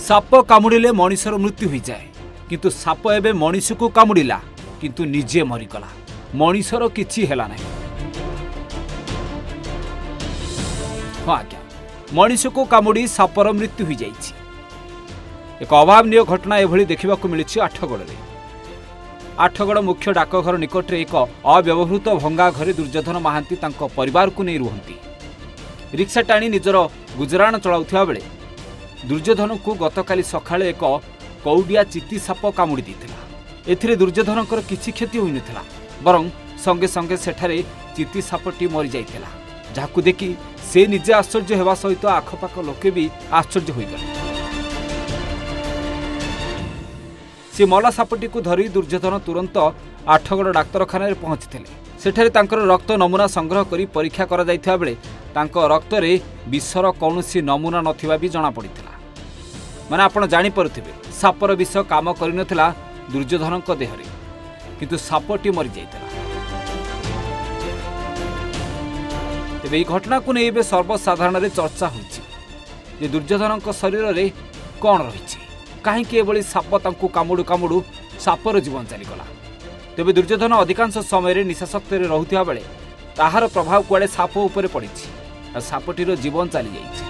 Shop कामुड़िले मनिषर मृत्यु हो जाए किंतु साप एबे मनिष को कामुड़िला किंतु निजे मरीगला मनिषर किछि हेला नहीं। हाँ आज्ञा मनिष को कामुड़ी सापर मृत्यु हो जाइछि। एक अभावनीय घटना एभली देखा मिली आठगड़ में। आठगड़ मुख्य डाकघर निकट में एक अव्यवहृत भंगा घरे दुर्योधन महांती तांको परिवार को नहीं रुहंती। रिक्शा टाणी निजर गुजराण चलाउथिबा बेले दुर्योधन को गतकाली सकाळे एक कौडिया चित्ती साप कामुड़ी देइथिला। एथिरे दुर्योधनकर किछि क्षति होई नथिला बरं संगे संगे सेठारे चित्ती सापटी मरि जाइथिला जाहाकु देखि से निजे आश्चर्य हेबा सहित आखपाख लोके भी आश्चर्य होई गले। से मला सापटी को धरी दुर्योधन तुरंत आठगड़ डाक्तरखाना रे पहुंचीथिले। सेठारे तांकर रक्त नमूना संग्रह करी परीक्षा करा जाइथिबा बेले तांको रक्त रे विषर कौनसी नमूना नथिबा भी जणा पड़िथिला। माने आपण जानि परुथिबे सापर विष काम करि नथिला दुर्योधनक देहरे किंतु सापटी मरि जाइथिला। तेबे এই घटना को नै एबे सर्वसाधारण रे चर्चा होइछि जे दुर्योधनक शरीर रे कोन रहिछि काहे कि एबोली साप तांको कामुडु कामुडु सापर जीवन चलीगला। तेबे दुर्योधन अधिकांश समय निशाशक्त रहुथिबा बेले ताहार प्रभाव कुआडे साप उपरे पड़िछि आ सापटीर जीवन चली जाइछि।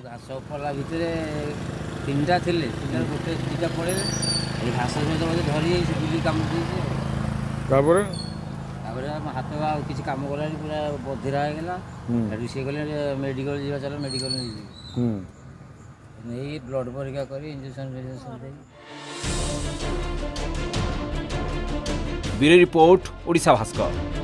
घास पला भितर तीनटा थिले तीनटा गोटे दुईटा पड़े घास मते धरी बुली काम तापर हाथ किसी काम कला पूरा बधिरा हो गला से गले मेडिकल जा चलो मेडिकल नहीं ब्लड परीक्षा कर इंजेक्शन दे। Bureau report Odisha Bhaskar.